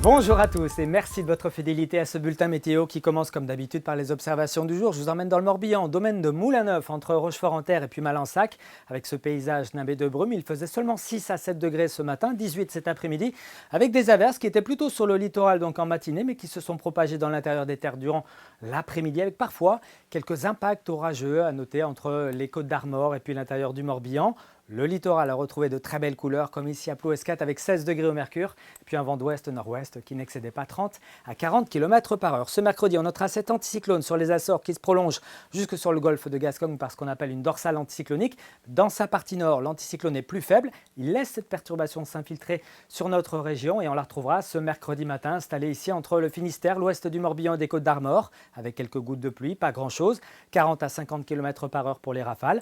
Bonjour à tous et merci de votre fidélité à ce bulletin météo qui commence comme d'habitude par les observations du jour. Je vous emmène dans le Morbihan, domaine de Moulin-Neuf, entre Rochefort-en-Terre et puis Malensac. Avec ce paysage nimbé de brume, il faisait seulement 6 à 7 degrés ce matin, 18 cet après-midi, avec des averses qui étaient plutôt sur le littoral donc en matinée, mais qui se sont propagées dans l'intérieur des terres durant l'après-midi, avec parfois quelques impacts orageux à noter entre les Côtes d'Armor et puis l'intérieur du Morbihan. Le littoral a retrouvé de très belles couleurs, comme ici à Plouescat avec 16 degrés au mercure, et puis un vent d'ouest-nord-ouest qui n'excédait pas 30 à 40 km par heure. Ce mercredi, on notera cet anticyclone sur les Açores qui se prolonge jusque sur le golfe de Gascogne par ce qu'on appelle une dorsale anticyclonique. Dans sa partie nord, l'anticyclone est plus faible. Il laisse cette perturbation s'infiltrer sur notre région et on la retrouvera ce mercredi matin installée ici entre le Finistère, l'ouest du Morbihan et des Côtes d'Armor, avec quelques gouttes de pluie, pas grand-chose, 40 à 50 km par heure pour les rafales.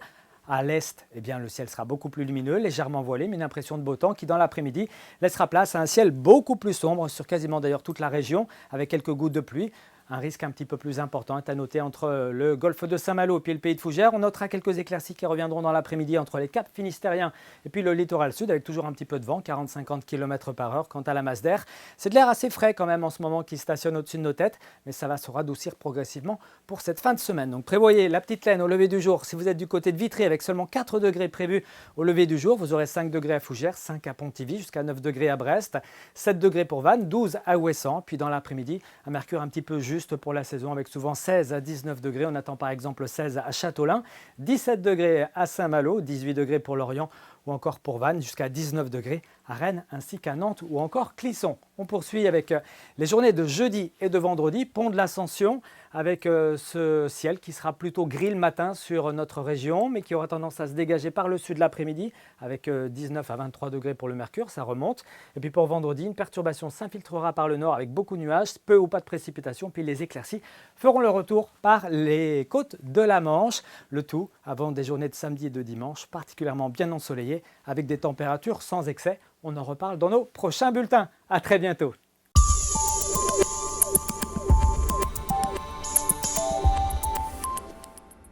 À l'est, le ciel sera beaucoup plus lumineux, légèrement voilé, mais une impression de beau temps qui, dans l'après-midi, laissera place à un ciel beaucoup plus sombre sur quasiment d'ailleurs toute la région, avec quelques gouttes de pluie. Un risque un petit peu plus important est à noter entre le golfe de Saint-Malo et le pays de Fougères. On notera quelques éclaircies qui reviendront dans l'après-midi entre les caps finistériens et puis le littoral sud, avec toujours un petit peu de vent, 40-50 km par heure. Quant à la masse d'air, c'est de l'air assez frais quand même en ce moment qui stationne au-dessus de nos têtes, mais ça va se radoucir progressivement pour cette fin de semaine. Donc prévoyez la petite laine au lever du jour. Si vous êtes du côté de Vitry avec seulement 4 degrés prévus au lever du jour, vous aurez 5 degrés à Fougères, 5 à Pontivy, jusqu'à 9 degrés à Brest, 7 degrés pour Vannes, 12 à Ouessant. Puis dans l'après-midi, un mercure un petit peu juste pour la saison avec souvent 16 à 19 degrés. On attend par exemple 16 à Châteaulin, 17 degrés à Saint-Malo, 18 degrés pour Lorient ou encore pour Vannes, jusqu'à 19 degrés à Rennes ainsi qu'à Nantes ou encore Clisson. On poursuit avec les journées de jeudi et de vendredi, pont de l'Ascension, avec ce ciel qui sera plutôt gris le matin sur notre région, mais qui aura tendance à se dégager par le sud l'après-midi, avec 19 à 23 degrés pour le mercure, ça remonte. Et puis pour vendredi, une perturbation s'infiltrera par le nord avec beaucoup de nuages, peu ou pas de précipitations, puis les éclaircies feront le retour par les côtes de la Manche, le tout avant des journées de samedi et de dimanche particulièrement bien ensoleillées, avec des températures sans excès. On en reparle dans nos prochains bulletins. À très bientôt.